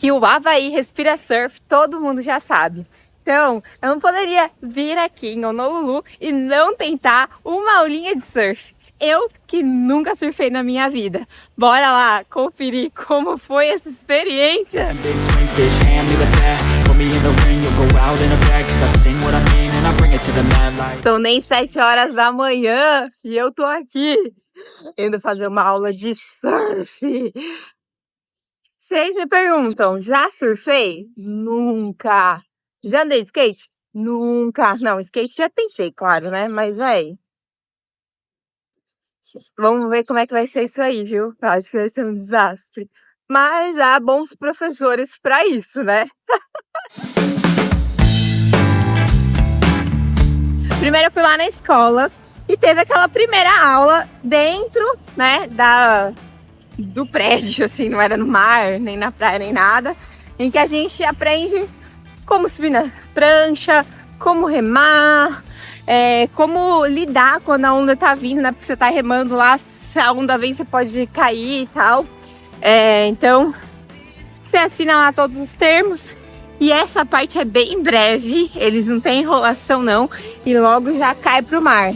que o Havaí respira surf, todo mundo já sabe. Então, eu não poderia vir aqui em Honolulu e não tentar uma aulinha de surf. Eu que nunca surfei na minha vida. Bora lá conferir como foi essa experiência. São nem 7 horas da manhã e eu tô aqui indo fazer uma aula de surf. Vocês me perguntam, já surfei? Nunca. Já andei de skate? Nunca. Não, skate já tentei, claro, né? Mas, véi, vamos ver como é que vai ser isso aí, viu? Eu acho que vai ser um desastre. Mas há bons professores pra isso, né? Primeiro eu fui lá na escola e teve aquela primeira aula dentro, né, do prédio, assim, não era no mar, nem na praia, nem nada, em que a gente aprende como subir na prancha, como remar, como lidar quando a onda tá vindo, né, porque você tá remando lá, se a onda vem você pode cair e tal. Então, você assina lá todos os termos. E essa parte é bem breve, eles não têm enrolação não, e logo já cai pro mar.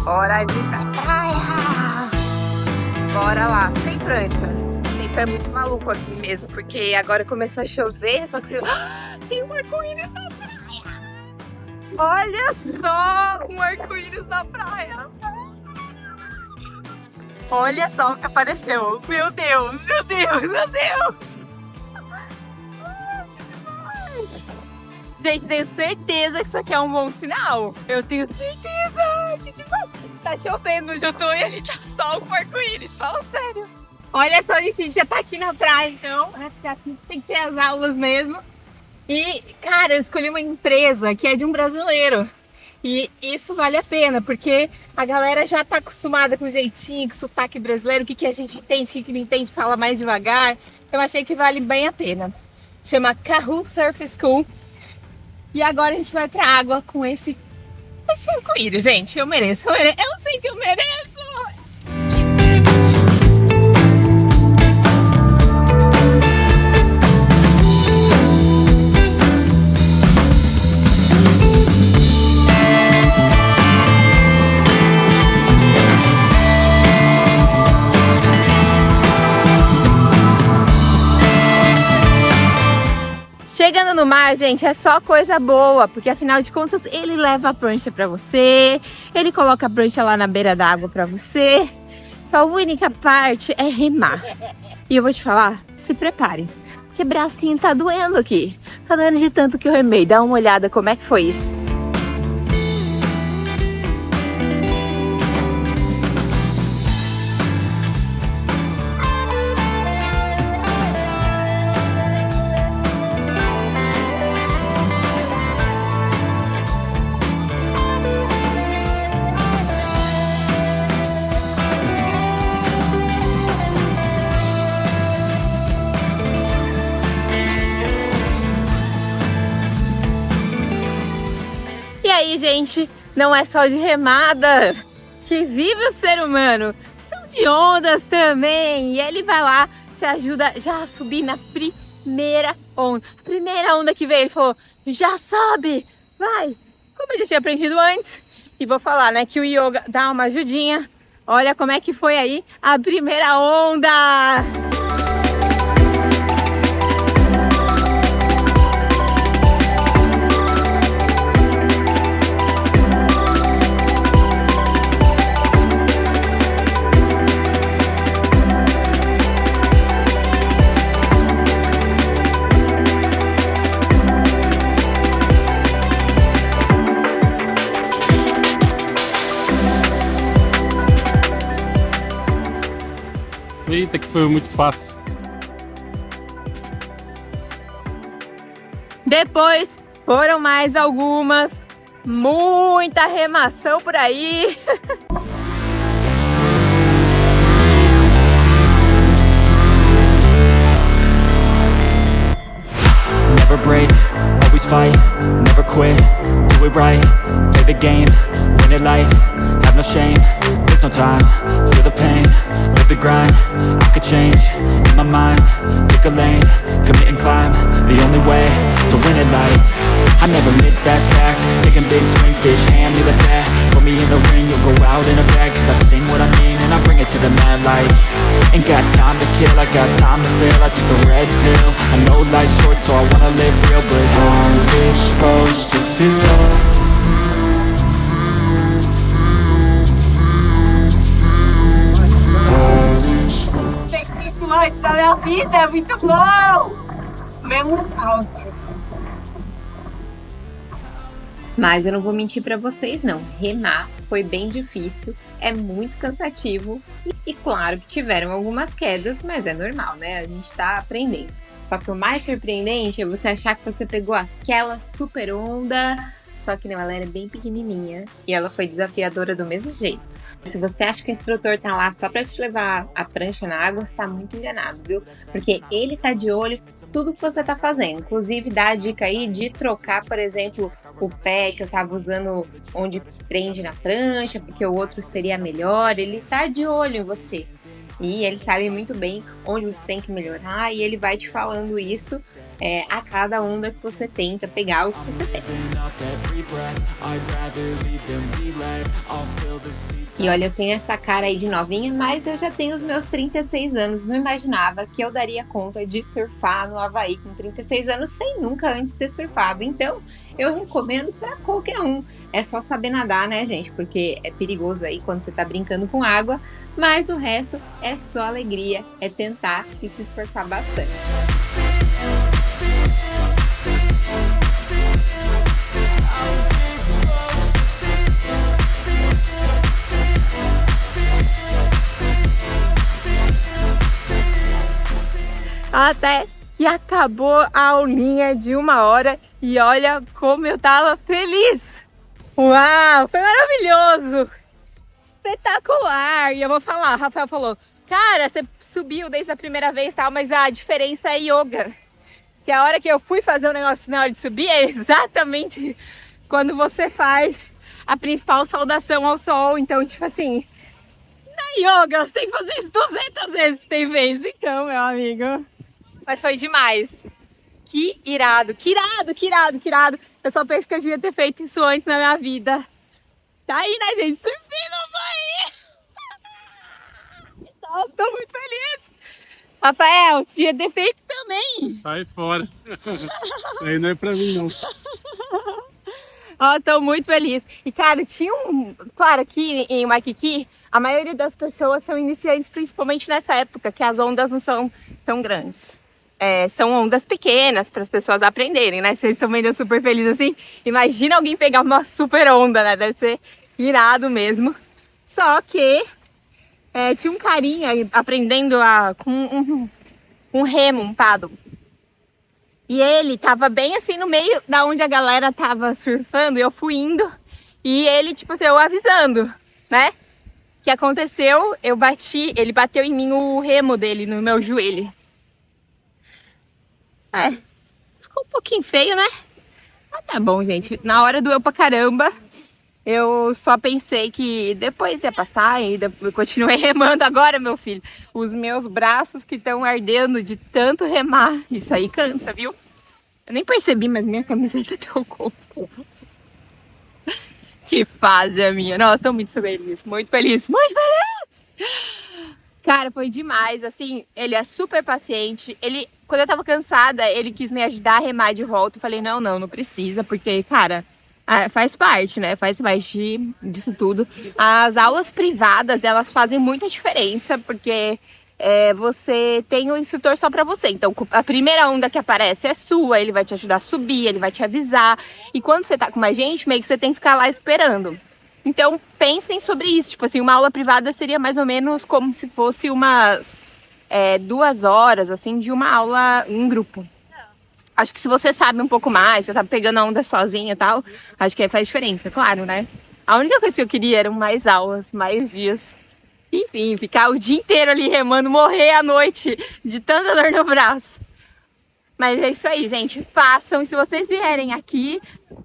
Hora de ir pra praia! Bora lá, sem prancha. O tempo é muito maluco aqui mesmo, porque agora começou a chover, só que você... tem um arco-íris na praia! Olha só, um arco-íris na praia! Olha só o que apareceu. Meu Deus, meu Deus, meu Deus. Gente, tenho certeza que isso aqui é um bom sinal. Eu tenho certeza que, tipo, tá chovendo onde eu tô e a gente tá sol com arco-íris. Fala sério. Olha só, gente, a gente já tá aqui na praia, então. Porque assim tem que ter as aulas mesmo. E, cara, eu escolhi uma empresa que é de um brasileiro. E isso vale a pena, porque a galera já tá acostumada com o jeitinho, com o sotaque brasileiro, o que a gente entende, o que não entende, fala mais devagar. Eu achei que vale bem a pena. Chama Kahoo Surf School. E agora a gente vai pra água com esse arco-íris, gente. Eu mereço. Eu sei que eu mereço! Chegando no mar, gente, é só coisa boa, porque afinal de contas ele leva a prancha pra você, ele coloca a prancha lá na beira da água pra você. Então a única parte é remar. E eu vou te falar, se prepare, porque bracinho tá doendo aqui. Tá doendo de tanto que eu remei. Dá uma olhada como é que foi isso. E aí, gente, não é só de remada que vive o ser humano, são de ondas também. E ele vai lá, te ajuda já a subir na primeira onda. A primeira onda que veio, ele falou, já sobe, vai. Como eu já tinha aprendido antes, e vou falar, né, que o yoga dá uma ajudinha. Olha como é que foi aí a primeira onda. Eita, que foi muito fácil. Depois foram mais algumas, muita remação por aí. Never break, fight, never quit, do it right, play the game, win it life, have no no shame, there's no time. Feel the pain, live the grind. I could change, in my mind. Pick a lane, commit and climb. The only way to win at life. I never miss, that's fact. Taking big swings, bitch, hand me the bat. Put me in the ring, you'll go out in a bag. Cause I sing what I mean and I bring it to the mad light. Ain't got time to kill, I got time to feel. I took the red pill, I know life's short so I wanna live real. But how's it supposed to feel? Da minha vida, é muito bom! Mesmo caldo. Mas eu não vou mentir pra vocês não, remar foi bem difícil, é muito cansativo e claro que tiveram algumas quedas, mas é normal, né? A gente tá aprendendo. Só que o mais surpreendente é você achar que você pegou aquela super onda, só que não, ela era bem pequenininha e ela foi desafiadora do mesmo jeito. Se você acha que o instrutor tá lá só pra te levar a prancha na água, você tá muito enganado, viu? Porque ele tá de olho em tudo que você tá fazendo. Inclusive, dá a dica aí de trocar, por exemplo, o pé que eu tava usando onde prende na prancha, porque o outro seria melhor. Ele tá de olho em você. E ele sabe muito bem onde você tem que melhorar e ele vai te falando isso a cada onda que você tenta pegar o que você tem. E olha, eu tenho essa cara aí de novinha, mas eu já tenho os meus 36 anos. Não imaginava que eu daria conta de surfar no Havaí com 36 anos sem nunca antes ter surfado. Então, eu recomendo para qualquer um. É só saber nadar, né, gente? Porque é perigoso aí quando você tá brincando com água. Mas o resto é só alegria, é tentar e se esforçar bastante. Até que acabou a aulinha de 1 hora e olha como eu tava feliz! Uau, foi maravilhoso! Espetacular! E eu vou falar, o Rafael falou, cara, você subiu desde a primeira vez, tal, mas a diferença é yoga. Que a hora que eu fui fazer o negócio na hora de subir é exatamente quando você faz a principal saudação ao sol. Então, tipo assim, na yoga você tem que fazer isso 200 vezes, tem vez. Então, meu amigo, mas foi demais. Que irado, que irado, que irado, que irado. Eu só penso que eu devia ter feito isso antes na minha vida. Tá aí, né, gente? Surfei no Havaí! Nossa, tô muito feliz! Rafael, você devia ter feito também! Sai fora! Isso aí não é pra mim, não. Nossa, tô muito feliz. E, cara, tinha um... Claro, aqui em Waikiki, a maioria das pessoas são iniciantes, principalmente nessa época, que as ondas não são tão grandes. São ondas pequenas para as pessoas aprenderem, né? Vocês estão vendo eu super feliz assim. Imagina alguém pegar uma super onda, né? Deve ser irado mesmo. Só que tinha um carinha aprendendo com um remo, um paddle. E ele tava bem assim no meio da onde a galera tava surfando. E eu fui indo. E ele, tipo assim, eu avisando, né? O que aconteceu? Eu bati, ele bateu em mim o remo dele no meu joelho. Ficou um pouquinho feio, né? Mas tá bom, gente. Na hora doeu pra caramba. Eu só pensei que depois ia passar e eu continuei remando. Agora, meu filho, os meus braços que estão ardendo de tanto remar. Isso aí cansa, viu? Eu nem percebi, mas minha camiseta trocou. Que fase a minha. Nossa, tô muito feliz, muito feliz, muito feliz! Cara, foi demais, assim, ele é super paciente. Ele, quando eu tava cansada, ele quis me ajudar a remar de volta. Eu falei, não precisa, porque, cara, faz parte, né? Faz parte disso tudo. As aulas privadas, elas fazem muita diferença, porque você tem um instrutor só pra você. Então, a primeira onda que aparece é sua, ele vai te ajudar a subir, ele vai te avisar. E quando você tá com mais gente, meio que você tem que ficar lá esperando. Então, pensem sobre isso. Tipo assim, uma aula privada seria mais ou menos como se fosse umas 2 horas, assim, de uma aula em grupo. Acho que se você sabe um pouco mais, já tá pegando a onda sozinha e tal, acho que aí faz diferença, claro, né? A única coisa que eu queria eram mais aulas, mais dias. Enfim, ficar o dia inteiro ali remando, morrer à noite de tanta dor no braço. Mas é isso aí, gente. Façam. E se vocês vierem aqui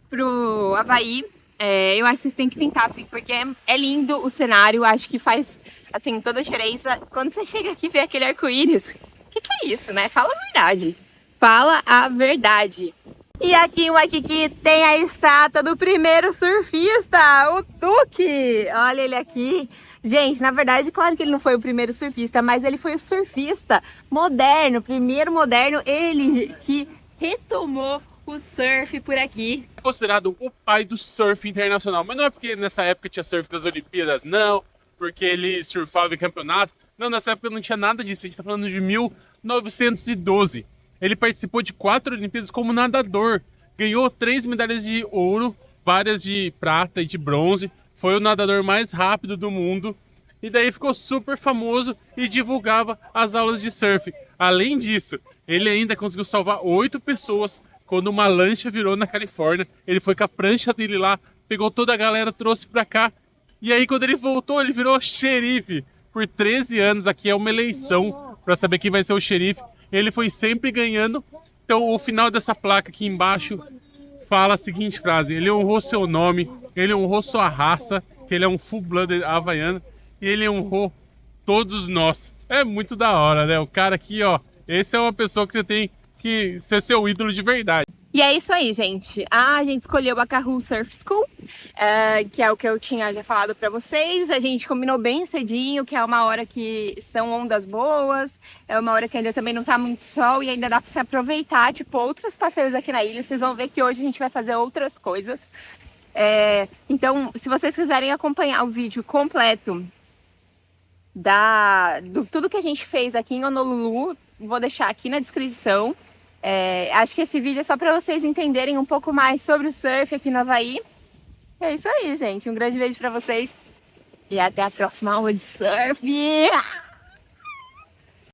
pro Havaí, Eu acho que vocês têm que tentar, assim, porque é lindo o cenário, acho que faz, assim, toda a diferença. Quando você chega aqui e vê aquele arco-íris, o que é isso, né? Fala a verdade. Fala a verdade. E aqui em Waikiki tem a estátua do primeiro surfista, o Duque. Olha ele aqui. Gente, na verdade, claro que ele não foi o primeiro surfista, mas ele foi o surfista moderno, primeiro moderno, ele que retomou o surf por aqui. É considerado o pai do surf internacional, mas não é porque nessa época tinha surf das Olimpíadas, não, porque ele surfava em campeonato. Não, nessa época não tinha nada disso, a gente tá falando de 1912. Ele participou de 4 Olimpíadas como nadador, ganhou 3 medalhas de ouro, várias de prata e de bronze, foi o nadador mais rápido do mundo, e daí ficou super famoso e divulgava as aulas de surf. Além disso, ele ainda conseguiu salvar 8 pessoas quando uma lancha virou na Califórnia. Ele foi com a prancha dele lá, pegou toda a galera, trouxe pra cá, e aí quando ele voltou, ele virou xerife. Por 13 anos, aqui é uma eleição para saber quem vai ser o xerife. Ele foi sempre ganhando. Então o final dessa placa aqui embaixo fala a seguinte frase: ele honrou seu nome, ele honrou sua raça, que ele é um full-blooded havaiano, e ele honrou todos nós. É muito da hora, né? O cara aqui, ó, esse é uma pessoa que você tem que ser seu ídolo de verdade. E é isso aí, gente. A gente escolheu a Kahoot Surf School, que é o que eu tinha já falado pra vocês. A gente combinou bem cedinho, que é uma hora que são ondas boas, é uma hora que ainda também não tá muito sol e ainda dá pra se aproveitar, tipo, outros passeios aqui na ilha. Vocês vão ver que hoje a gente vai fazer outras coisas. Então, se vocês quiserem acompanhar o vídeo completo do tudo que a gente fez aqui em Honolulu, vou deixar aqui na descrição. Acho que esse vídeo é só para vocês entenderem um pouco mais sobre o surf aqui no Havaí. É isso aí, gente. Um grande beijo para vocês e até a próxima aula de surf!